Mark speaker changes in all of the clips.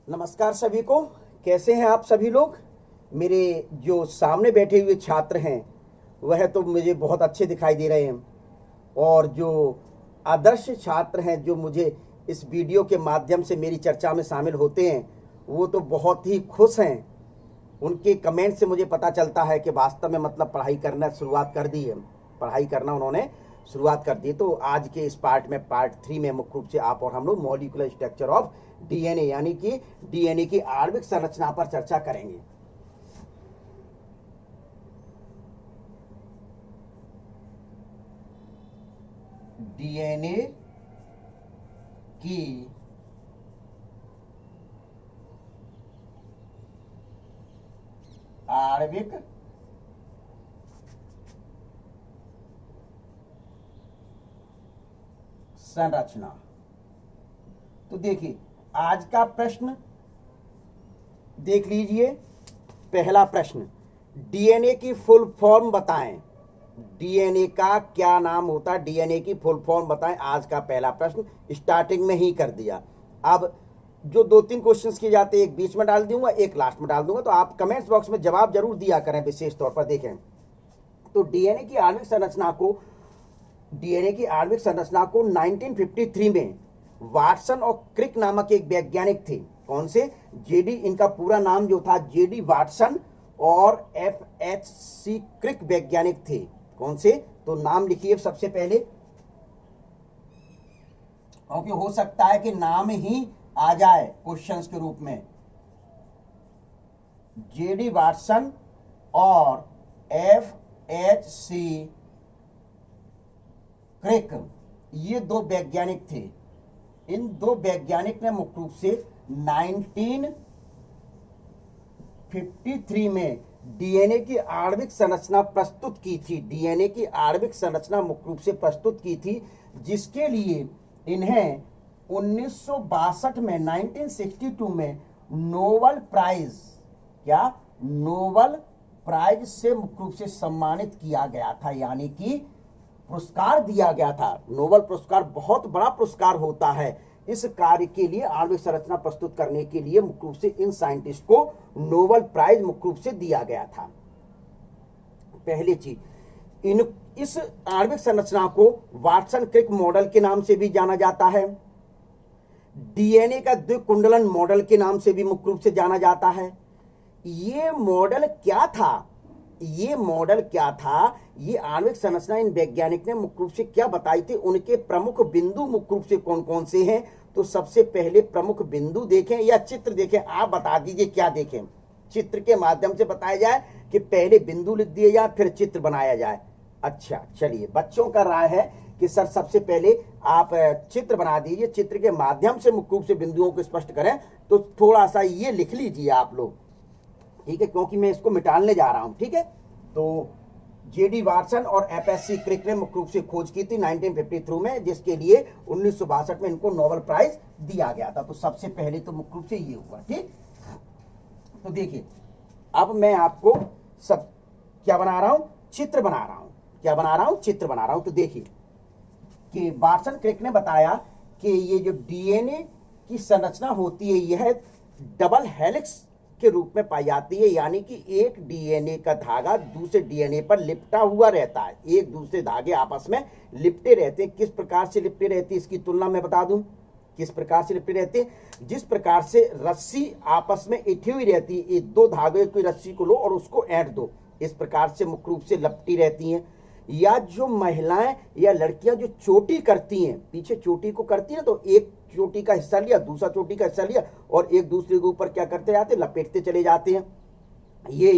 Speaker 1: नमस्कार सभी को। कैसे हैं आप सभी लोग। मेरे जो सामने बैठे हुए छात्र हैं वह तो मुझे बहुत अच्छे दिखाई दे रहे हैं, और जो आदर्श छात्र हैं जो मुझे इस वीडियो के माध्यम से मेरी चर्चा में शामिल होते हैं वो तो बहुत ही खुश हैं। उनके कमेंट से मुझे पता चलता है कि वास्तव में मतलब पढ़ाई करना शुरुआत कर दी है, पढ़ाई करना उन्होंने शुरुआत कर दी। तो आज के इस पार्ट में, पार्ट 3 में मुख्य रूप से आप और हम लोग मॉलिक्यूलर स्ट्रक्चर ऑफ डीएनए यानी कि डीएनए की आणविक संरचना पर चर्चा करेंगे। डीएनए की आणविक संरचना। तो देखिए आज का प्रश्न देख लीजिए। पहला प्रश्न, डीएनए की फुल फॉर्म बताएं। डीएनए का क्या नाम होता है, डीएनए की फुल फॉर्म बताएं। आज का पहला प्रश्न स्टार्टिंग में ही कर दिया। अब जो 2-3 क्वेश्चंस किए जाते हैं, एक बीच में डाल दूंगा, एक लास्ट में डाल दूंगा, तो आप कमेंट्स बॉक्स में जवाब जरूर दिया करें। विशेष तौर पर देखें तो डीएनए की आणविक संरचना को 1953 में वाटसन और क्रिक नामक एक वैज्ञानिक थे। कौन से? जेडी, इनका पूरा नाम जो था जेडी वाटसन और FHC क्रिक वैज्ञानिक थे। कौन से? तो नाम लिखिए सबसे पहले, क्योंकि हो सकता है कि नाम ही आ जाए क्वेश्चंस के रूप में। जेडी वाटसन और FHC क्रिक, ये दो वैज्ञानिक थे। इन दो वैज्ञानिक ने मुख्य रूप से 1953 में डीएनए की आणविक संरचना प्रस्तुत की थी। डीएनए की आणविक संरचना मुख्य रूप से प्रस्तुत की थी, जिसके लिए इन्हें 1962 में 1962 में नोबेल प्राइज, क्या नोबेल प्राइज से मुख्य रूप से सम्मानित किया गया था, यानी कि पुरस्कार दिया गया था। नोबेल पुरस्कार बहुत बड़ा पुरस्कार होता है। इस कार्य के लिए, आणविक संरचना प्रस्तुत करने के लिए मुख्य रूप से इन साइंटिस्ट को नोबेल प्राइज मुख्य रूप से दिया गया था। पहली चीज, इस आणविक संरचना को वाटसन क्रिक मॉडल के नाम से भी जाना जाता है। डीएनए का द्विकुंडलन मॉडल के नाम से भी मुख्य रूप से जाना जाता है। ये मॉडल क्या था? ये मॉडल क्या था? ये आणविक संरचना इन वैज्ञानिक ने मुख्य रूप से क्या बताई थी? उनके प्रमुख बिंदु मुख्य रूप से कौन कौन से हैं? तो सबसे पहले प्रमुख बिंदु देखें या चित्र देखें, आप बता दीजिए क्या देखें। चित्र के माध्यम से बताया जाए कि पहले बिंदु लिख दिए जाए फिर चित्र बनाया जाए। अच्छा चलिए, बच्चों का राय है कि सर सबसे पहले आप चित्र बना दीजिए, चित्र के माध्यम से मुख्य रूप से बिंदुओं को स्पष्ट करें। तो थोड़ा सा ये लिख लीजिए आप लोग, ठीक है, क्योंकि मैं इसको मिटाने जा रहा हूं। ठीक है, तो जेडी वाटसन और FHC क्रिक ने मुख्य रूप से खोज की थी 1953 में, जिसके लिए 1962 में इनको नोबेल प्राइज दिया गया था। तो सबसे पहले तो मुख्य रूप से ये हुआ। ठीक, तो देखिए अब मैं आपको सब क्या बना रहा हूं, चित्र बना रहा हूं। क्या बना रहा हूं? चित्र बना रहा हूं। तो देखिए कि वाटसन क्रिक ने बताया कि ये जो डीएनए की संरचना होती है यह डबल हेलिक्स के रूप में पाई जाती है, यानी कि एक डीएनए का धागा दूसरे डीएनए पर लिपटा हुआ रहता है। एक दूसरे धागे आपस में लिपटे रहते हैं। किस प्रकार से लिपटे रहते हैं इसकी तुलना मैं बता दूं। किस प्रकार से लिपटे रहते हैं? जिस प्रकार से रस्सी आपस में इठी हुई रहती है, ये दो धागे की रस्सी को लो और उसको ऐंठ दो, इस प्रकार से मुख्य रूप से लपटी रहती हैं। या जो महिलाएं या लड़कियां जो चोटी करती हैं, पीछे चोटी को करती हैं, तो एक चोटी का हिस्सा लिया, दूसरा चोटी का हिस्सा लिया और एक दूसरे के ऊपर क्या करते जाते, लपेटते चले जाते हैं। ये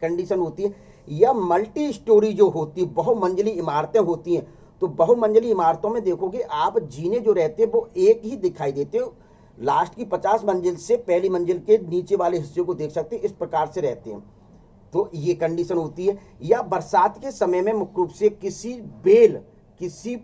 Speaker 1: कंडीशन होती है। या मल्टी स्टोरी जो होती है, बहुमंजिली इमारतें होती हैं, तो बहुमंजिली इमारतों में देखोगे आप, जीने जो रहते हैं वो एक ही दिखाई देते हो। लास्ट की 50 मंजिल से पहली मंजिल के नीचे वाले हिस्से को देख सकते हैं, इस प्रकार से रहते हैं। तो ये कंडीशन होती है। या बरसात के समय में मुख्य रूप से किसी बेल, किसी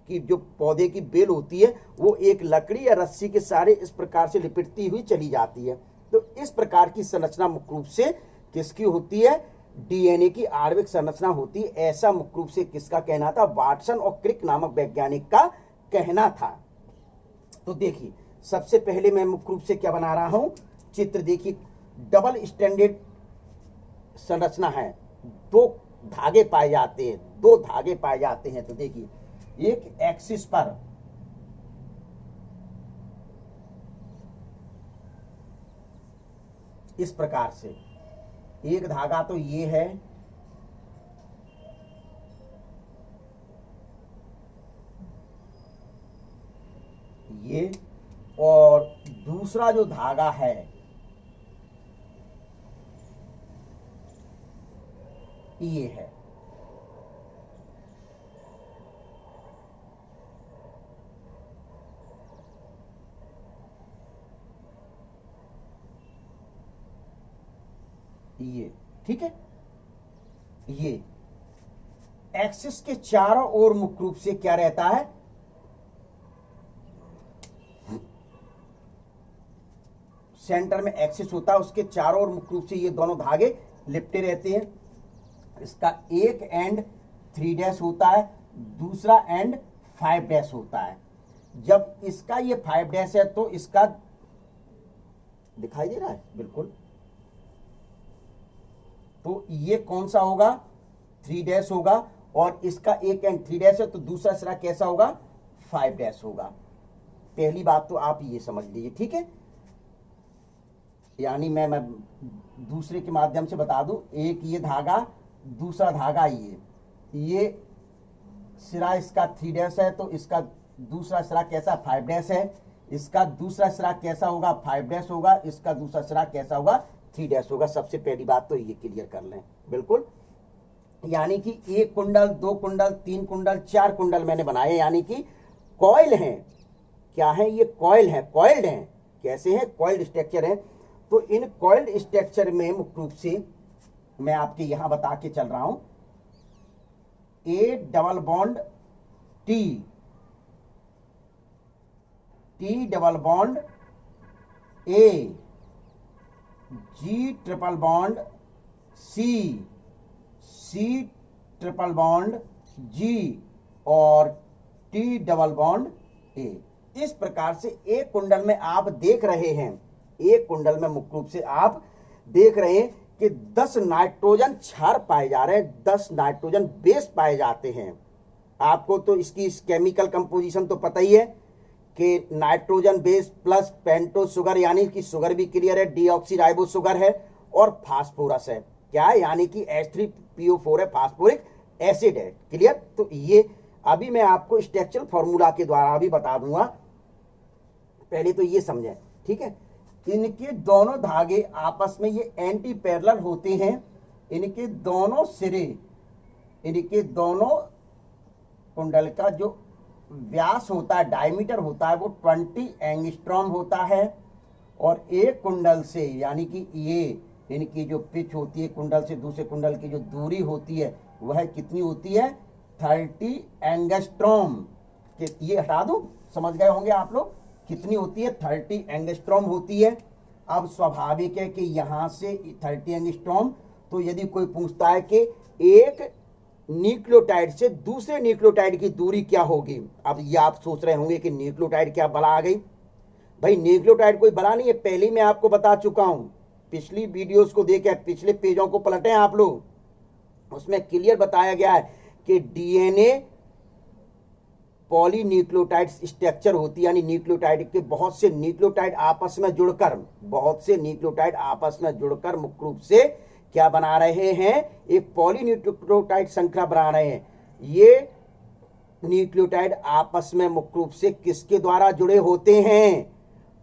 Speaker 1: की जो पौधे की बेल होती है वो एक लकड़ी या रस्सी के सहारे इस प्रकार से लिपटती हुई चली जाती है। तो इस प्रकार की संरचना मुख्य रूप से किसकी होती है? डीएनए की आणविक संरचना होती है। ऐसा मुख्य रूप से किसका कहना था? वाटसन और क्रिक नामक वैज्ञानिक का कहना था। तो देखिए सबसे पहले मैं मुख्य रूप से क्या बना रहा हूं, चित्र देखिए, डबल स्टैंडर्ड संरचना है, दो धागे पाए जाते हैं, दो धागे पाए जाते हैं। तो देखिए एक एक्सिस पर इस प्रकार से एक धागा तो ये है, ये, और दूसरा जो धागा है ये है। ये ठीक है, ये एक्सिस के चारों ओर मुख्य रूप से क्या रहता है, सेंटर में एक्सिस होता है, उसके चारों ओर मुख्य रूप से ये दोनों धागे लिपटे रहते हैं। इसका एक एंड 3 होता है, दूसरा एंड 5 होता है। जब इसका ये 5 है तो इसका दिखाई दे रहा है बिल्कुल, तो ये कौन सा होगा, 3 होगा, और इसका एक एंड 3 है तो दूसरा सिरा कैसा होगा, 5 होगा। पहली बात तो आप ये समझ लीजिए, ठीक है। यानी मैं दूसरे के माध्यम से बता दूं, एक ये धागा, दूसरा धागा ये सिरा इसका 3 है तो इसका दूसरा सिरा कैसा, 5 है। इसका दूसरा सिरा कैसा होगा, 5 होगा। इसका दूसरा सिरा कैसा होगा, 3 होगा। सबसे पहली बात तो ये क्लियर कर लें बिल्कुल। यानी कि 1 कुंडल, 2 कुंडल, 3 कुंडल, 4 कुंडल मैंने बनाए, यानी कि कॉइल हैं। क्या है ये, कॉइल है, कॉइल्ड हैं। कैसे हैं, कॉइल्ड स्ट्रक्चर है। तो इन कॉइल्ड स्ट्रक्चर में मुख्य रूप से मैं आपके यहां बता के चल रहा हूं, A double bond T, T double bond A, G triple bond C, C triple bond G, और टी डबल बॉन्ड ए। इस प्रकार से एक कुंडल में आप देख रहे हैं, एक कुंडल में मुख्य रूप से आप देख रहे हैं कि 10 नाइट्रोजन क्षार पाए जा रहे हैं, 10 नाइट्रोजन बेस पाए जाते हैं। आपको तो इसकी केमिकल कंपोजिशन तो पता ही है कि नाइट्रोजन बेस प्लस पेंटो शुगर, यानी कि शुगर भी क्लियर है, डीऑक्सीराइबो शुगर है, और फास्फोरस है। क्या है, यानी कि H3PO4 है, फास्फोरिक एसिड है। क्लियर। तो ये अभी मैं आपको स्ट्रक्चरल फॉर्मूला के द्वारा भी बता दूंगा, पहले तो ये समझें, ठीक है। इनके दोनों धागे आपस में ये एंटी पैरेलल होते हैं। इनके दोनों सिरे, इनके दोनों कुंडल का जो व्यास होता है, डायमीटर होता है, वो 20 एंगस्ट्रॉम होता है। और एक कुंडल से, यानी कि ये इनकी जो पिच होती है, कुंडल से दूसरे कुंडल की जो दूरी होती है, वह कितनी होती है, 30 एंगस्ट्रॉम। ये हटा दो, समझ गए होंगे आप लोग, कितनी होती है, 30 एंगस्ट्रॉम होती है। अब स्वाभाविक है कि यहां से 30 एंगस्ट्रॉम, तो यदि कोई पूछता है कि एक न्यूक्लियोटाइड से दूसरे न्यूक्लियोटाइड की दूरी क्या होगी, अब ये आप सोच रहे होंगे कि न्यूक्लियोटाइड क्या बला आ गई। भाई न्यूक्लियोटाइड कोई बला नहीं है, पहले ही मैं आपको बता चुका हूं। पिछली वीडियोस को देखें, पिछले पेजों को पलटें आप लोग, उसमें क्लियर बताया गया है कि डीएनए पॉलीन्यूक्लियोटाइड स्ट्रक्चर होती है, यानी न्यूक्लियोटाइड के बहुत से न्यूक्लियोटाइड आपस में जुड़कर, बहुत से न्यूक्लियोटाइड आपस में जुड़कर मुख्य रूप से क्या बना रहे हैं, एक पॉलीन्यूक्लियोटाइड श्रृंखला बना रहे हैं। ये न्यूक्लियोटाइड आपस में मुख्य रूप से किसके द्वारा जुड़े होते हैं,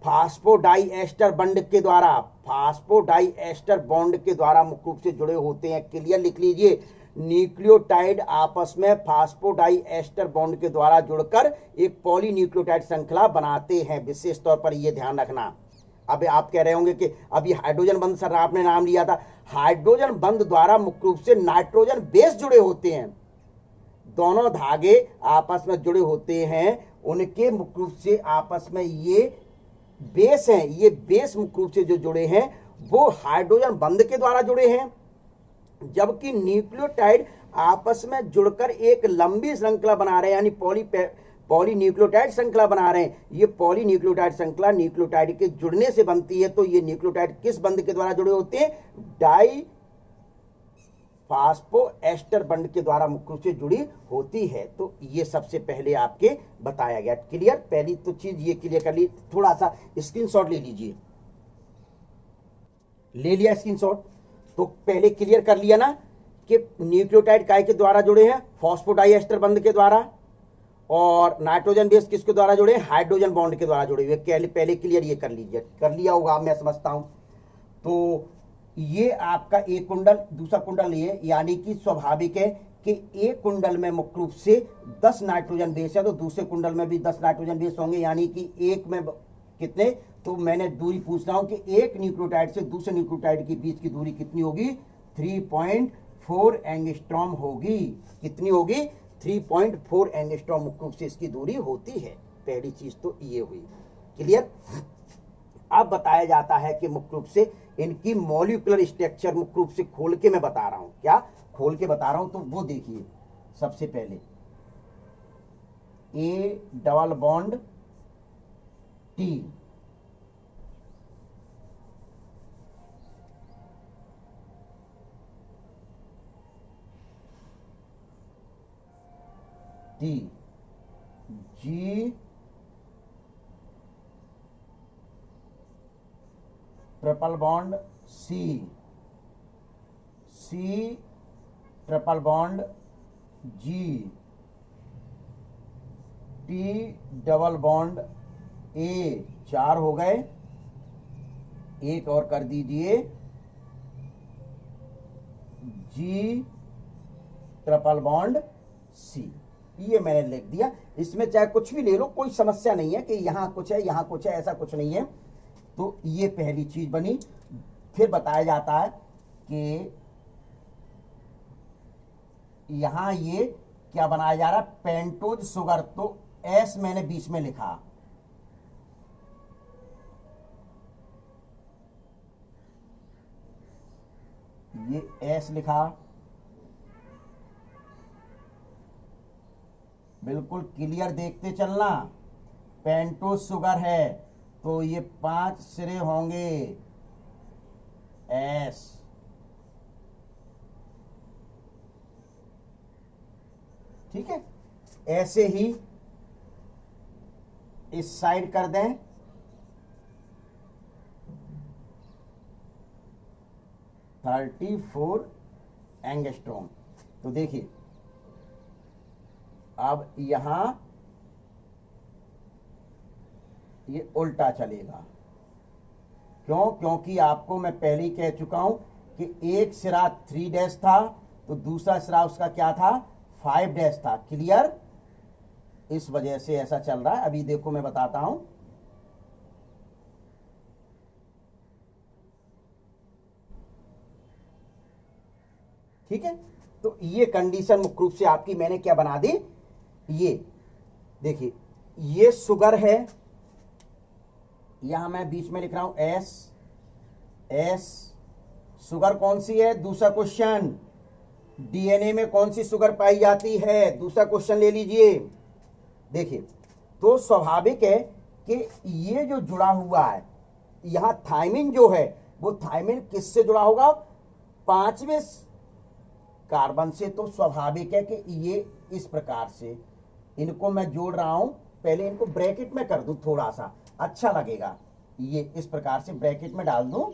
Speaker 1: फास्फोडाइएस्टर बॉन्ड के द्वारा, फास्फोडाइएस्टर बॉन्ड के द्वारा मुख्य रूप से जुड़े होते हैं। क्लियर लिख लीजिए, न्यूक्लियोटाइड आपस में फास्फोडाइएस्टर बॉन्ड के द्वारा जुड़कर एक पॉलीन्यूक्लियोटाइड श्रृंखला बनाते हैं। विशेष तौर पर यह ध्यान रखना। अब आप कह रहे होंगे कि अभी हाइड्रोजन बंध सर आपने नाम लिया था, हाइड्रोजन बंध द्वारा मुख्य रूप से नाइट्रोजन बेस जुड़े होते हैं। दोनों धागे आपस में जुड़े होते हैं, उनके मुख्य रूप से आपस में ये बेस हैं, ये बेस मुख्य रूप से जो जुड़े हैं वो हाइड्रोजन बंध के द्वारा जुड़े हैं। जबकि न्यूक्लियोटाइड आपस में जुड़कर एक लंबी श्रृंखला बना रहे हैं, यानी पॉलीन्यूक्लियोटाइड श्रृंखला बना रहे हैं। ये पॉलीन्यूक्लियोटाइड श्रृंखला न्यूक्लियोटाइड के जुड़ने से बनती है। तो ये न्यूक्लियोटाइड किस बंध के द्वारा जुड़े होते हैं? डाई फास्फोएस्टर बंध के द्वारा मुख्य रूप से जुड़ी होती है। तो ये सबसे पहले आपके बताया गया। क्लियर? पहली तो चीज ये क्लियर कर ली। थोड़ा सा स्क्रीनशॉट ले लीजिए। ले लिया स्क्रीनशॉट? तो पहले क्लियर कर लिया ना कि न्यूक्लियोटाइड काय के द्वारा जुड़े हैं? फॉस्फोडाइएस्टर बंध के द्वारा। और नाइट्रोजन बेस किसके द्वारा जुड़े? हाइड्रोजन बॉन्ड के द्वारा जुड़े हुए। पहले क्लियर ये कर लीजिए। कर लिया होगा मैं समझता हूं। तो ये आपका एक कुंडल, दूसरा कुंडल ये, यानी कि स्वाभाविक है कि एक कुंडल में मुख्य रूप से 10 नाइट्रोजन बेस है, तो दूसरे कुंडल में भी 10 नाइट्रोजन बेस होंगे, यानी कि एक में कितने? तो मैंने दूरी पूछ रहा हूं कि एक न्यूक्लियोटाइड से दूसरे न्यूक्लियोटाइड के बीच की दूरी कितनी होगी? 3.4 एंगस्ट्रॉम होगी। कितनी होगी? 3.4 एंगस्ट्रॉम मुख्य रूप से इसकी दूरी होती है। पहली चीज तो ये हुई। क्लियर? अब बताया जाता है कि मुख्य रूप से इनकी मॉलिक्यूलर स्ट्रक्चर मुख्य रूप से खोल के मैं बता रहा हूं। क्या खोल के बता रहा हूं? तो वो देखिए, सबसे पहले A double bond T, T, G triple bond C, C triple bond G, T double bond A. 4 हो गए। एक और कर दीजिए, जी ट्रिपल बॉन्ड सी। ये मैंने लिख दिया। इसमें चाहे कुछ भी ले लो, कोई समस्या नहीं है कि यहां कुछ है यहां कुछ है, ऐसा कुछ नहीं है। तो ये पहली चीज बनी। फिर बताया जाता है कि यहां ये क्या बनाया जा रहा है? Pentose sugar. तो एस मैंने बीच में लिखा, ये एस लिखा। बिल्कुल क्लियर देखते चलना। पेंटोज शुगर है तो ये 5 सिरे होंगे एस। ठीक है? ऐसे ही इस साइड कर दें। Thirty 34 angstrom. तो देखिए, अब यहां ये उल्टा चलेगा। क्यों? क्योंकि आपको मैं पहले ही कह चुका हूं कि एक सिरा 3 डैश था, तो दूसरा सिरा उसका क्या था? 5 डैश था। क्लियर? इस वजह से ऐसा चल रहा है। अभी देखो मैं बताता हूं। ठीक है? तो ये कंडीशन मुख्य रूप से आपकी मैंने क्या बना दी? ये देखिए, ये शुगर है, यहां मैं बीच में लिख रहा हूं एस। एस शुगर कौन सी है? दूसरा क्वेश्चन। डीएनए में कौन सी शुगर पाई जाती है? दूसरा क्वेश्चन ले लीजिए। देखिए, तो स्वाभाविक है कि ये जो जुड़ा हुआ है, यहां थायमिन जो है, वो थायमिन किससे जुड़ा होगा? 5वें कार्बन से। तो स्वाभाविक है कि ये इस प्रकार से, इनको मैं जोड़ रहा हूं। पहले इनको ब्रैकेट में कर दूं, थोड़ा सा अच्छा लगेगा। ये इस प्रकार से ब्रैकेट में डाल दूं,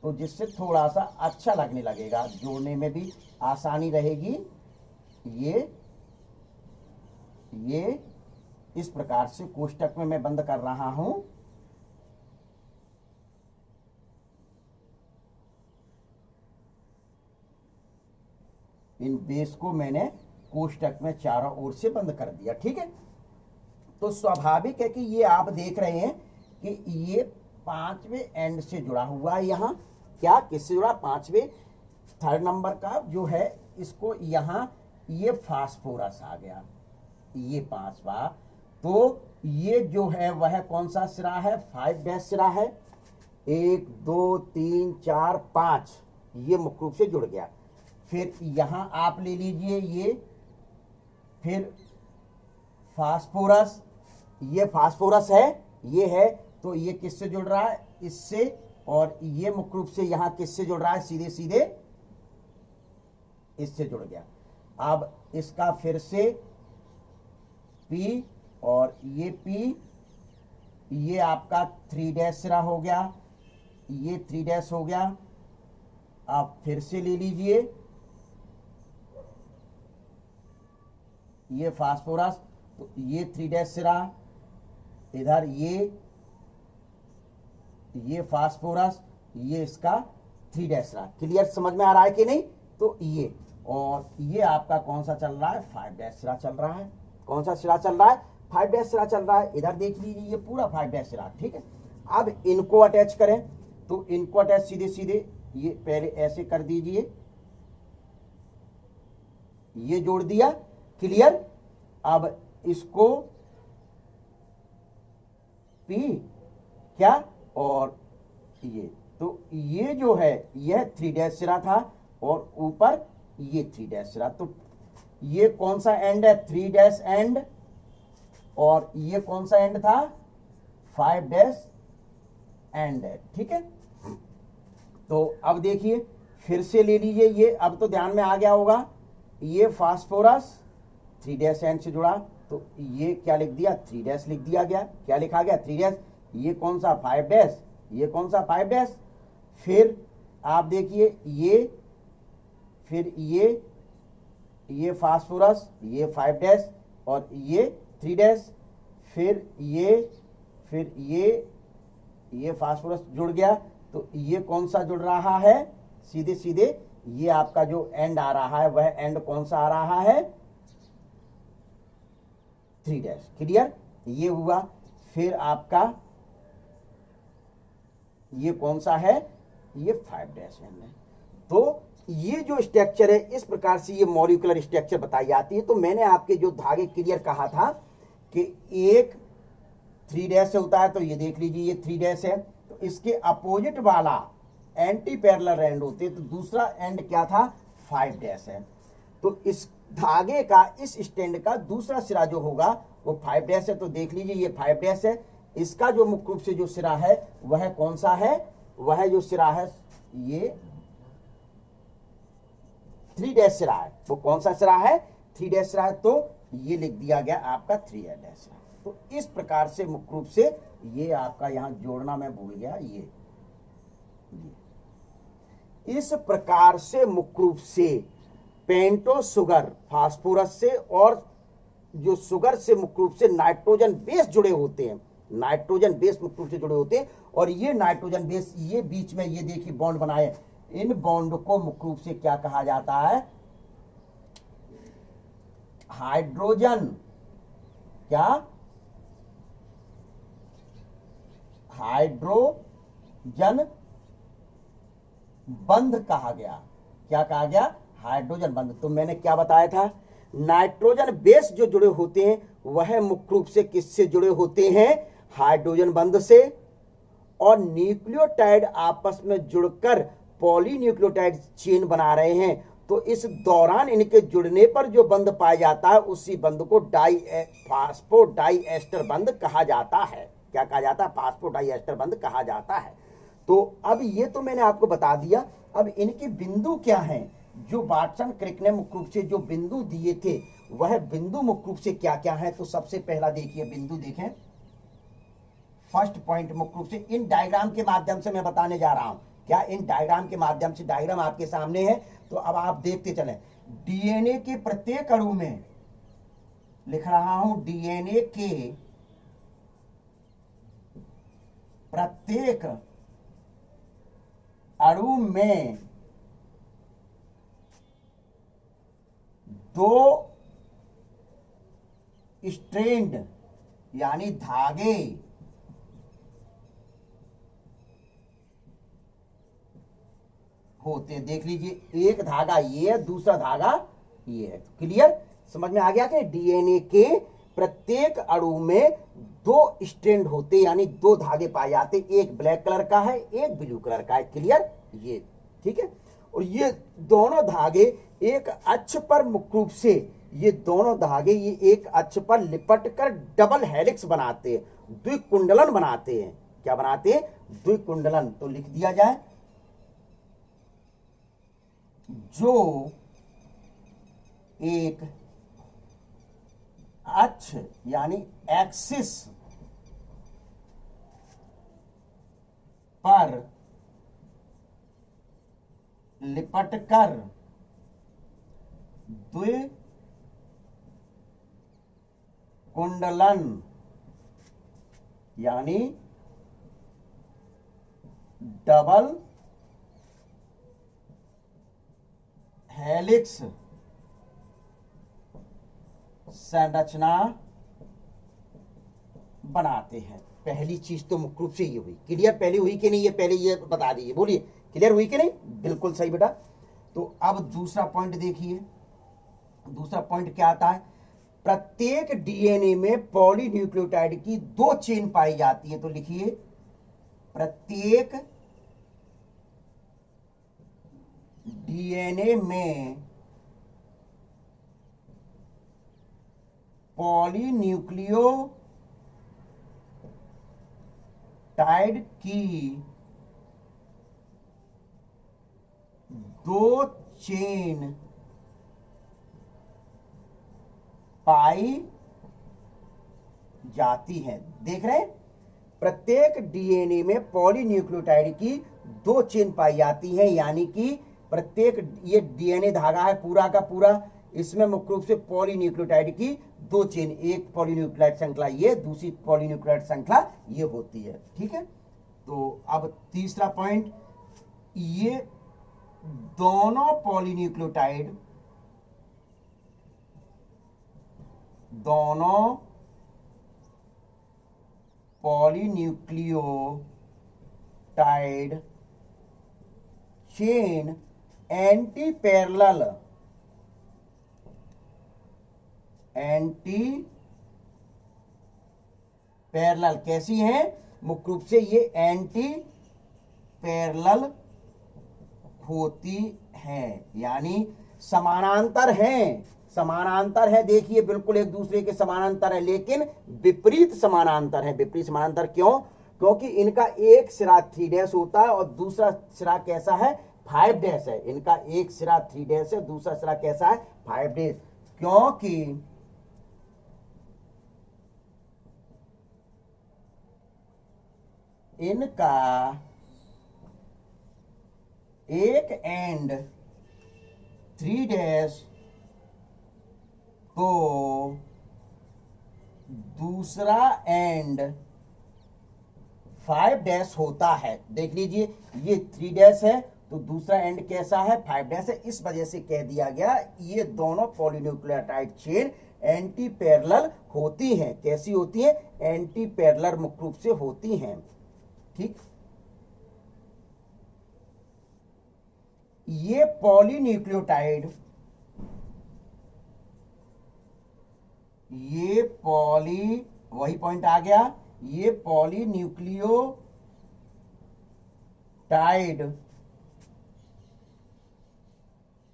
Speaker 1: तो जिससे थोड़ा सा अच्छा लगने लगेगा, जोड़ने में भी आसानी रहेगी। ये इस प्रकार से कोष्टक में मैं बंद कर रहा हूं। इन बेस को मैंने कोष्टक में चारों ओर से बंद कर दिया। ठीक है? तो स्वाभाविक है कि ये आप देख रहे हैं कि ये 5वें एंड से जुड़ा हुआ है। यहां क्या किससे जुड़ा? 5वें, 3rd नंबर का जो है, इसको यहां ये फास्फोरस आ गया, ये 5वां। तो ये जो है वह कौन सा सिरा है? 5 डैश सिरा है। 1 2 3 4 5, ये मुख्य रूप से जुड़ गया। फिर यहां आप ले लीजिए ये, फिर फास्फोरस, ये फास्फोरस है, ये है, तो ये किससे जुड़ रहा है, इससे, और ये मुख्य रूप से यहां किससे जुड़ रहा है, सीधे सीधे इससे जुड़ गया। अब इसका फिर से P और ये P, ये आपका 3' सिरा हो गया, ये 3' हो गया। आप फिर से ले लीजिए ये फास्फोरस, तो ये 3' सिरा, इधर ये फास्फोरस, ये इसका 3' सिरा। क्लियर, समझ में आ रहा है कि नहीं? तो ये, और ये आपका कौन सा चल रहा है, 5' सिरा चल रहा है। कौन सा सिरा चल रहा है, 5' सिरा चल रहा है। इधर देख लीजिए ये पूरा 5' सिरा, ठीक है। अब इनको अटैच करें, तो इनको अटैच सीधे सीधे ये पहले ऐसे कर दीजिए, ये जोड़ दिया। क्लियर, अब इसको P क्या, और ये, तो ये जो है यह 3' सिरा था, और ऊपर ये 3' सिरा। तो ये कौन सा एंड है, 3' एंड, और ये कौन सा एंड था, 5' एंड है, ठीक है। तो अब देखिए फिर से ले लीजिए ये, अब तो ध्यान में आ गया होगा, ये फास्फोरस 3' एंड से जुड़ा, तो ये क्या लिख दिया, 3' लिख दिया गया। क्या लिखा गया, 3'। ये कौन सा, 5', ये कौन सा, 5'। फिर आप देखिए ये, फिर ये फास्फोरस, ये 5', और ये 3', फिर ये फास्फोरस जुड़ गया। तो ये कौन सा जुड़ रहा है, सीधे सीधे ये आपका जो एंड आ रहा है, वह एंड कौन सा आ रहा है, 3'। क्लियर, ये हुआ। फिर आपका ये कौन सा है, ये 5' एंड है। तो ये जो स्ट्रक्चर है, इस प्रकार से ये मॉलिक्यूलर स्ट्रक्चर बताई जाती है। तो मैंने आपके जो धागे क्लियर कहा था कि एक 3' से होता है, तो ये देख लीजिए ये 3' है, तो इसके अपोजिट वाला एंटी पैरेलल एंड होते हैं, तो दूसरा एंड क्या था, 5' है। तो इस धागे का, इस स्टैंड का दूसरा सिरा जो होगा वो 5' है। तो देख लीजिए ये 5' है। इसका जो मुख्य रूप से जो सिरा है वह कौन सा है, वह जो सिरा है ये 3' सिरा है। वो कौन सा सिरा है, 3' सिरा है। तो ये लिख दिया गया आपका 3' सिरा। तो इस प्रकार से मुख्य रूप से ये आपका यहां जोड़ना मैं भूल गया, ये इस प्रकार से मुख्य रूप से पेंटो शुगर फास्फोरस से और जो शुगर से मुख्य रूप से नाइट्रोजन बेस जुड़े होते हैं, नाइट्रोजन बेस मुख्य रूप से जुड़े होते हैं। और ये नाइट्रोजन बेस, ये बीच में ये देखिए बॉन्ड बनाए, इन बॉन्ड को मुख्य रूप से क्या कहा जाता है, हाइड्रोजन, क्या, हाइड्रोजन बंध कहा गया। क्या कहा गया, हाइड्रोजन बंध। तो मैंने क्या बताया था, नाइट्रोजन बेस जो जुड़े होते हैं वह मुख्य रूप से किससे जुड़े होते हैं, हाइड्रोजन बंध से। और न्यूक्लियोटाइड आपस में जुड़कर पॉलीन्यूक्लियोटाइड चेन बना रहे हैं, तो इस दौरान इनके जुड़ने पर जो बंध पाया जाता है उसी बंध को फास्फोडाइएस्टर बंध कहा जाता है। क्या कहा जाता है, फास्फोडाइएस्टर बंध कहा जाता है। तो अब ये तो मैंने आपको बता दिया। अब इनके बिंदु क्या हैं, जो वाटसन क्रिक ने मुख्य रूप से जो बिंदु दिए थे वह बिंदु मुख्य रूप से क्या क्या है। तो सबसे पहला देखिए बिंदु देखें, फर्स्ट पॉइंट मुख्य रूप से इन डायग्राम के माध्यम से मैं बताने जा रहा हूं। क्या, इन डायग्राम के माध्यम से, डायग्राम आपके सामने है तो अब आप देखते चलें। डीएनए के प्रत्येक अणु में लिख रहा हूं, डीएनए के प्रत्येक अणु में 2 स्ट्रैंड यानी धागे होते हैं। देख लीजिए एक धागा ये है, दूसरा धागा ये है। क्लियर, समझ में आ गया कि डीएनए के प्रत्येक अणु में 2 स्ट्रैंड होते यानी 2 धागे पाए जाते, एक ब्लैक कलर का है, एक ब्लू कलर का है। क्लियर, ये ठीक है। और ये दोनों धागे एक अक्ष पर मुख्य रूप से ये दोनों धागे ये एक अक्ष पर लिपट कर डबल हेलिक्स बनाते हैं, द्विकुंडलन बनाते हैं। क्या बनाते हैं? द्विकुंडलन। तो लिख दिया जाए, जो एक अक्ष यानी एक्सिस पर लिपटकर द्विकुंडलन यानी डबल हेलिक्स संरचना बनाते हैं। पहली चीज तो मुख्य रूप से ये हुई। क्लियर? पहली हुई कि नहीं? ये पहले ये बता दीजिए, बोलिए क्लियर हुई कि नहीं? बिल्कुल सही बेटा। तो अब दूसरा पॉइंट देखिए, दूसरा पॉइंट क्या आता है? प्रत्येक डीएनए में पॉलीन्यूक्लियोटाइड की 2 चेन पाई जाती है। तो लिखिए, प्रत्येक डीएनए में पॉलीन्यूक्लियोटाइड की 2 चेन पाई जाती है। देख रहे हैं? प्रत्येक डीएनए में पॉलीन्यूक्लियोटाइड की 2 चेन पाई जाती है, यानी कि प्रत्येक ये डीएनए धागा है पूरा का पूरा, इसमें मुख्य रूप से पॉलीन्यूक्लियोटाइड की 2 चेन, एक पॉलीन्यूक्लियोटाइड श्रृंखला ये, दूसरी पॉलीन्यूक्लियोटाइड श्रृंखला ये होती है। ठीक है? तो अब तीसरा पॉइंट, ये दोनों पॉलीन्यूक्लियोटाइड चेन एंटी पैरेलल कैसी है? मुख्य रूप से ये एंटी पैरेलल होती है, यानी समानांतर हैं। समानांतर है, देखिए बिल्कुल एक दूसरे के समानांतर है, लेकिन विपरीत समानांतर है। विपरीत समानांतर क्यों? क्योंकि इनका एक सिरा 3' होता है और दूसरा सिरा कैसा है? 5' है। इनका एक सिरा 3' है, दूसरा सिरा कैसा है? 5'। क्योंकि इनका एक एंड 3' तो दूसरा एंड 5' होता है। देख लीजिए, ये 3' है तो दूसरा एंड कैसा है? 5' है। इस वजह से कह दिया गया ये दोनों पॉलीन्यूक्लियोटाइड चेन एंटी पैरेलल होती हैं। कैसी होती है? एंटी पैरेलल मुख्य रूप से होती हैं। ठीक, ये पॉलीन्यूक्लियोटाइड वही पॉइंट आ गया, ये पॉलीन्यूक्लियोटाइड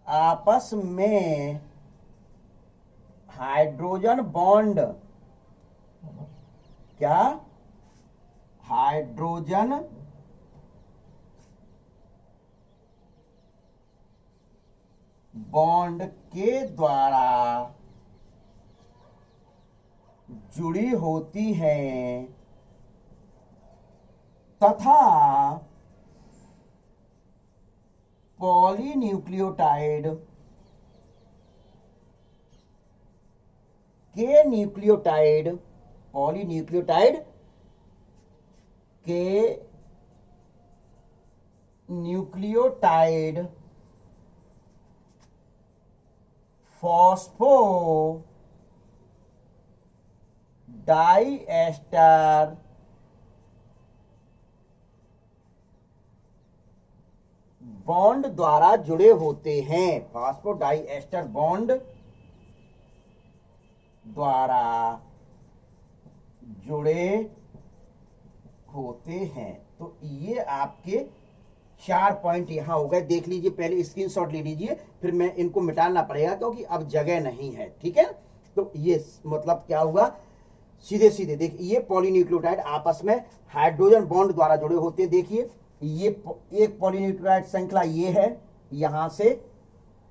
Speaker 1: आपस में हाइड्रोजन बॉन्ड, क्या? हाइड्रोजन बॉन्ड के द्वारा जुड़ी होती हैं तथा पॉलीन्यूक्लियोटाइड के न्यूक्लियोटाइड फॉस्फो डाइएस्टर बॉन्ड द्वारा जुड़े होते हैं। फॉस्फोडाइएस्टर बॉन्ड द्वारा जुड़े होते हैं। तो ये आपके 4 पॉइंट यहां हो गए, देख लीजिए, पहले स्क्रीनशॉट ले लीजिए, फिर मैं इनको मिटाना पड़ेगा क्योंकि अब जगह नहीं है, ठीक है। तो ये मतलब क्या हुआ, सीधे सीधे देखिए, ये पॉलीन्यूक्लियोटाइड आपस में हाइड्रोजन बॉन्ड द्वारा जुड़े होते हैं। देखिए ये एक पॉलीन्यूक्लियोटाइड श्रृंखला ये है, यहां से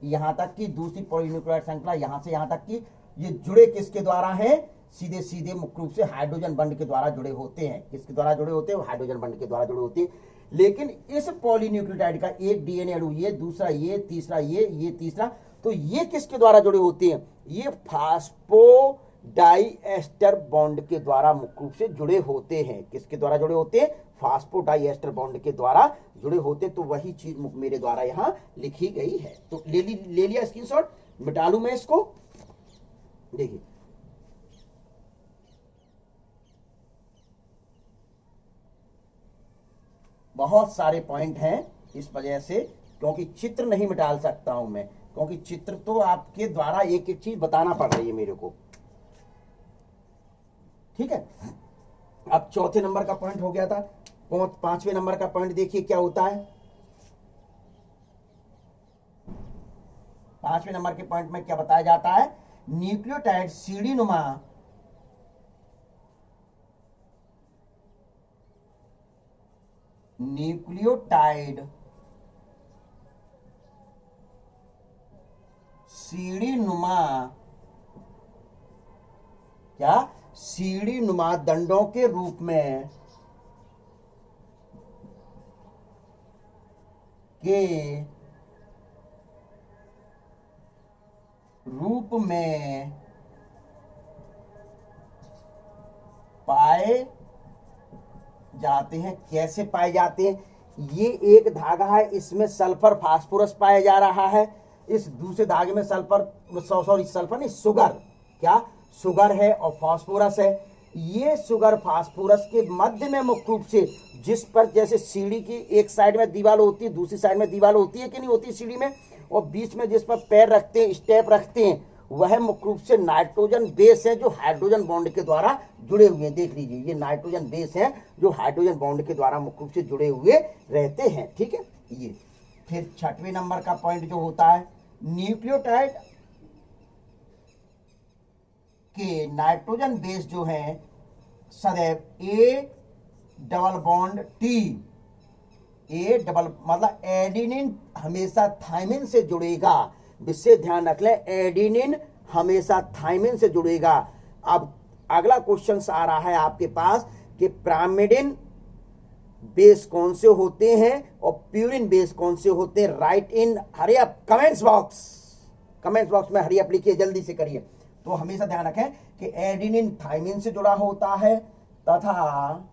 Speaker 1: यहां तक की, दूसरी पॉलीन्यूक्लियोटाइड श्रृंखला यहां से यहां तक की, ये जुड़े किसके द्वारा हैं, सीधे सीधे मुख्य रूप से हाइड्रोजन बॉन्ड के द्वारा जुड़े होते हैं। किसके द्वारा जुड़े होते हैं, हाइड्रोजन बॉन्ड के द्वारा जुड़े होते हैं। लेकिन इस पॉलीन्यूक्लियोटाइड का एक डीएनए अणु ये, दूसरा ये, तीसरा ये तीसरा, तो ये किसके द्वारा जुड़े होते हैं, ये फास्फोडाइएस्टर बॉन्ड के द्वारा मुख्य रूप से जुड़े होते हैं। किसके द्वारा जुड़े होते हैं, फास्फोडाइएस्टर बॉन्ड के द्वारा जुड़े होते। तो वही चीज मेरे द्वारा यहां लिखी गई है। तो ले लिया स्क्रीनशॉट, मिटा लूं मैं इसको। देखिए बहुत सारे पॉइंट हैं, इस वजह से, क्योंकि चित्र नहीं मिटा सकता हूं मैं, क्योंकि चित्र तो आपके द्वारा एक एक चीज बताना पड़ रही है मेरे को, ठीक है। अब चौथे नंबर का पॉइंट हो गया था, पांचवें नंबर का पॉइंट देखिए क्या होता है। पांचवें नंबर के पॉइंट में क्या बताया जाता है, न्यूक्लियोटाइड सीढ़ी नुमा न्यूक्लियोटाइड सीढ़ी नुमा, क्या, सीढ़ी नुमा दंडों के रूप में पाए जाते हैं। कैसे पाए जाते हैं, ये एक धागा है, इसमें सल्फर फास्फोरस पाया जा रहा है, इस दूसरे धागे में सल्फर, सॉरी सल्फर नहीं, शुगर, क्या, शुगर है और फास्फोरस है। ये शुगर फास्फोरस के मध्य में मुख्य रूप से, जिस पर जैसे सीढ़ी की एक साइड में दीवार होती है, दूसरी साइड में दीवार होती है कि नहीं होती सीढ़ी में, और बीच में जिस पर पैर रखते हैं, स्टेप रखते हैं, वह मुख्य रूप से नाइट्रोजन बेस है जो हाइड्रोजन बॉन्ड के द्वारा जुड़े हुए हैं। देख लीजिए, ये नाइट्रोजन बेस है जो हाइड्रोजन बॉन्ड के द्वारा मुख्य रूप से जुड़े हुए रहते हैं, ठीक है। ये फिर छठवें नंबर का पॉइंट जो होता है, न्यूक्लियोटाइड के नाइट्रोजन बेस जो है सदैव ए double bond T, A double मतलब एडिनिन हमेशा थाइमिन से जुड़ेगा। विशेष ध्यान रख लें, एडिनिन हमेशा थाइमिन से जुड़ेगा। अब अगला क्वेश्चन आ रहा है आपके पास कि पिरामिडिन बेस कौन से होते हैं और प्यूरिन बेस कौन से होते हैं। राइट इन, हरी अप कमेंट्स बॉक्स में हरी अप लिखिए, जल्दी से करिए। तो हमेशा ध्यान रखें कि एडिनिन थाइमिन से जुड़ा होता है तथा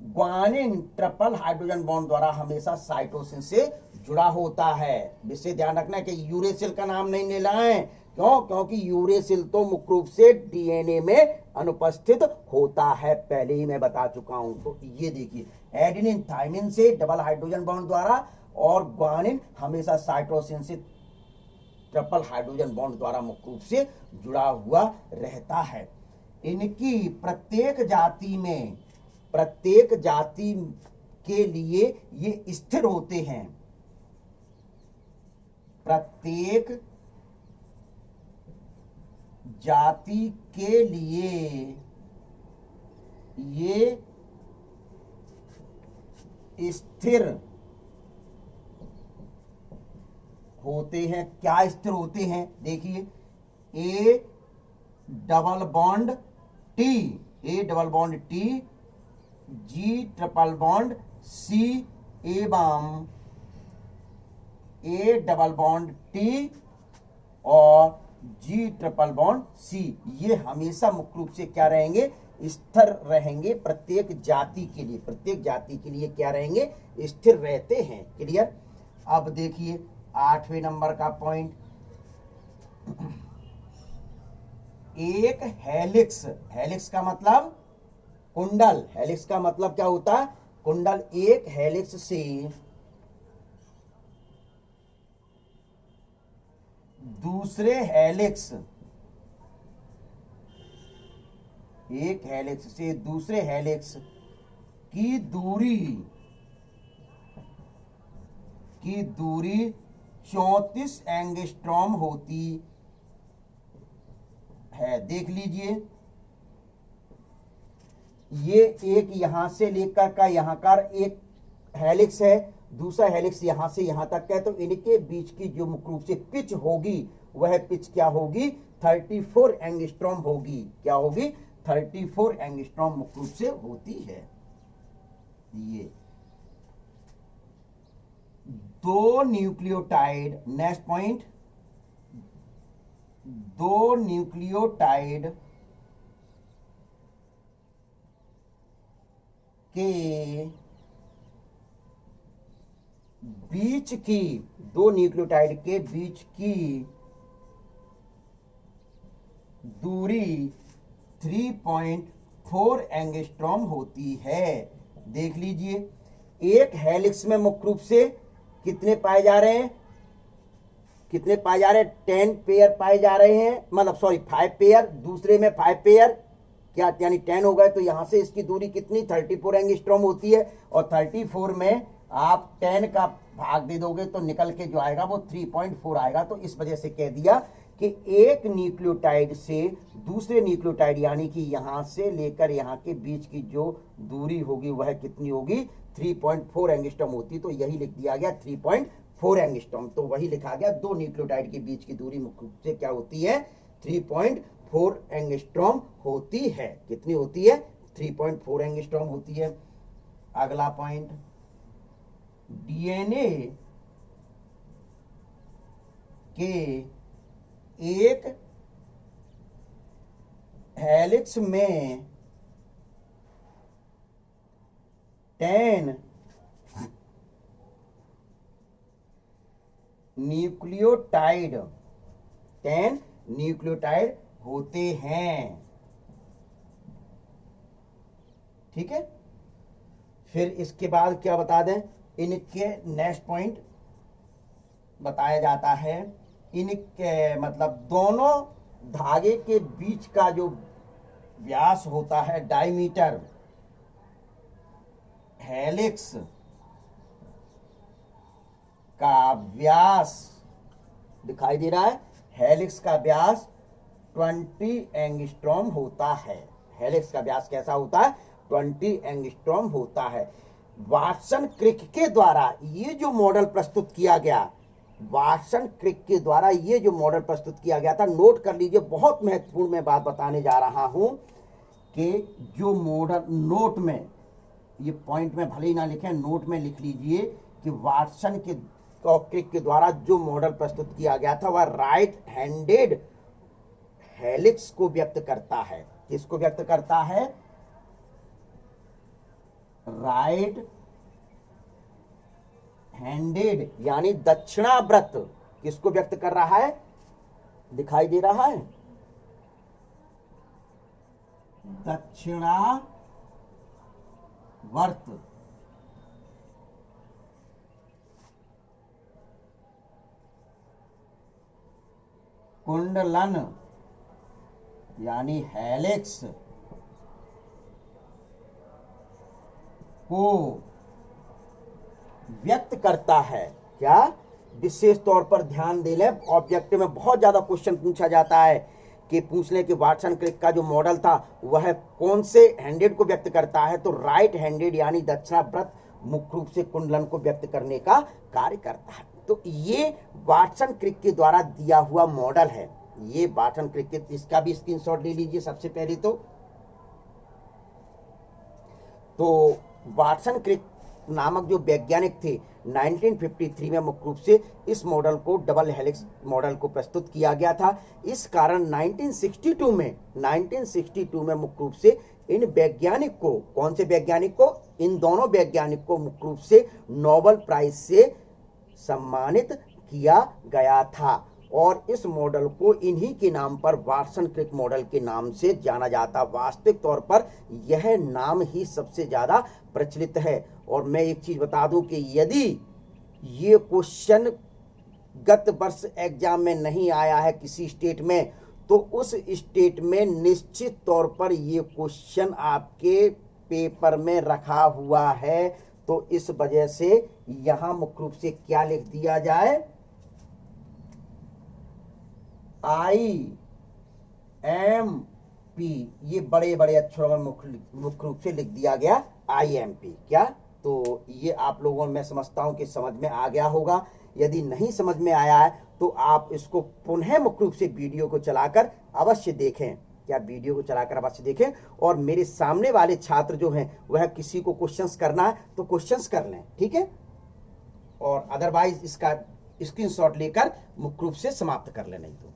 Speaker 1: ग्वानिन ट्रिपल हाइड्रोजन बॉन्ड द्वारा हमेशा साइटोसिन से जुड़ा होता है। विशेष ध्यान रखना है कि यूरेसिल का नाम नहीं लेना है, क्यों, क्योंकि यूरेसिल तो मुख्य रूप से डीएनए में अनुपस्थित होता है, पहले ही मैं बता चुका हूं। तो ये देखिए, एडिनिन थाइमिन से डबल हाइड्रोजन बॉन्ड द्वारा और ग्वानिन हमेशा साइटोसिन से ट्रिपल हाइड्रोजन बॉन्ड द्वारा मुख्य रूप से जुड़ा हुआ रहता है। इनकी प्रत्येक जाति के लिए ये स्थिर होते हैं। प्रत्येक जाति के लिए ये स्थिर होते हैं। क्या स्थिर होते हैं, देखिए, A double bond T, G triple bond C एवं ए डबल बॉन्ड टी और जी ट्रिपल बॉन्ड सी, ये हमेशा मुख्य रूप से क्या रहेंगे, स्थिर रहेंगे। प्रत्येक जाति के लिए क्या रहेंगे, स्थिर रहते हैं। क्लियर। अब देखिए आठवें नंबर का पॉइंट, एक हेलिक्स का मतलब कुंडल, हेलिक्स का मतलब क्या होता है, कुंडल। एक हेलिक्स से दूसरे हेलिक्स की दूरी की दूरी 34 एंगस्ट्रॉम होती है। देख लीजिए, ये एक यहां से लेकर का यहां का एक हेलिक्स है, दूसरा हेलिक्स यहां से यहां तक है, तो इनके बीच की जो मुख्य रूप से पिच होगी वह पिच क्या होगी, 34 एंगस्ट्रॉम होगी। क्या होगी, 34 एंगस्ट्रॉम मुख्य रूप से होती है। ये दो न्यूक्लियोटाइड, नेक्स्ट पॉइंट, दो न्यूक्लियोटाइड के बीच की, दो न्यूक्लियोटाइड के बीच की दूरी 3.4 एंगस्ट्रॉम होती है। देख लीजिए, एक हेलिक्स में मुख्य रूप से कितने पाए जा रहे हैं, कितने पाए जा रहे हैं, 10 पेयर पाए जा रहे हैं, मतलब सॉरी 5 पेयर, दूसरे में 5 पेयर, क्या यानी 10 हो गए, तो यहां से इसकी दूरी कितनी 34 एंगस्ट्रॉम होती है, और 34 में आप 10 का भाग दे दोगे तो निकल के जो आएगा वो 3.4 आएगा। तो इस वजह से कह दिया कि एक न्यूक्लियोटाइड से दूसरे न्यूक्लियोटाइड यानी कि यहां से लेकर यहां के बीच की जो दूरी होगी वह कितनी होगी, 3.4 एंगस्ट्रॉम होती। तो यही लिख दिया गया 3.4 एंगस्ट्रॉम। तो वही लिखा गया, दो न्यूक्लियोटाइड के बीच की दूरी मुख्य रूप से क्या होती है, 3.4 एंगस्ट्रॉम होती है। कितनी होती है, 3.4 एंगस्ट्रॉम होती है। अगला पॉइंट, डीएनए के एक हेलिक्स में 10 न्यूक्लियोटाइड, 10 न्यूक्लियोटाइड होते हैं। ठीक है, फिर इसके बाद क्या बता दें, इनके नेक्स्ट पॉइंट बताया जाता है, इनके मतलब दोनों धागे के बीच का जो व्यास होता है, डायमीटर, हेलिक्स का व्यास दिखाई दे रहा है, हेलिक्स का व्यास 20 एंगस्ट्रॉम होता है। हेलिक्स का व्यास कैसा होता है, 20 एंगस्ट्रॉम होता है। वाटसन क्रिक के द्वारा ये जो मॉडल प्रस्तुत किया गया, वाटसन क्रिक के द्वारा ये जो मॉडल प्रस्तुत किया गया था, नोट कर लीजिए, बहुत महत्वपूर्ण मैं बात बताने जा रहा हूं कि जो मॉडल, नोट में ये पॉइंट में भले ही ना लिखें, नोट में लिख लीजिए कि वाटसन के क्रिक के द्वारा जो मॉडल प्रस्तुत किया गया था वह राइट हैंडेड हेलिक्स को व्यक्त करता है। किसको व्यक्त करता है, राइट हैंडेड यानी दक्षिणाव्रत, किसको व्यक्त कर रहा है, दिखाई दे रहा है, दक्षिणावर्त कुंडलन यानी हेलिक्स को व्यक्त करता है। क्या, विशेष तौर पर ध्यान दे लें, ऑब्जेक्टिव में बहुत ज्यादा क्वेश्चन पूछा जाता है कि पूछ लें कि वाटसन क्रिक का जो मॉडल था वह कौन से हैंडेड को व्यक्त करता है, तो राइट हैंडेड यानी दक्षिणाव्रत मुख्य रूप से कुंडलन को व्यक्त करने का कार्य करता है। तो ये वाटसन क्रिक के द्वारा दिया हुआ मॉडल है, ये वाटसन क्रिक के, इसका भी स्क्रीनशॉट ले लीजिए सबसे पहले। तो वाटसन क्रिक नामक जो वैज्ञानिक थे, 1953 में मुख्य रूप से इस मॉडल को, डबल हेलिक्स मॉडल को प्रस्तुत किया गया था। इस कारण 1962 में मुख्य रूप से इन वैज्ञानिक को, कौन से वैज्ञानिक को, इन दोनों वैज्ञानिक को मुख्य रूप से नोबेल प्राइज से सम्मानित किया गया था, और इस मॉडल को इन्हीं के नाम पर, वाटसन क्रिक मॉडल के नाम से जाना जाता। वास्तविक तौर पर यह नाम ही सबसे ज्यादा प्रचलित है। और मैं एक चीज बता दूं कि यदि ये क्वेश्चन गत वर्ष एग्जाम में नहीं आया है किसी स्टेट में, तो उस स्टेट में निश्चित तौर पर ये क्वेश्चन आपके पेपर में रखा हुआ है। तो इस वजह से यहां मुख्य रूप से क्या लिख दिया जाए, IMP, ये बड़े बड़े अक्षरों में मुख्य रूप से लिख दिया गया IMP। क्या, तो ये आप लोगों में मैं समझता हूं कि समझ में आ गया होगा। यदि नहीं समझ में आया है तो आप इसको पुनः मुख्य रूप से वीडियो को चलाकर अवश्य देखें, क्या वीडियो को चलाकर अवश्य देखें। और मेरे सामने वाले छात्र जो हैं वह किसी को क्वेश्चंस करना है तो क्वेश्चंस कर लें, ठीक है, और अदरवाइज इसका स्क्रीनशॉट लेकर मुख्य रूप से समाप्त कर लें, नहीं तो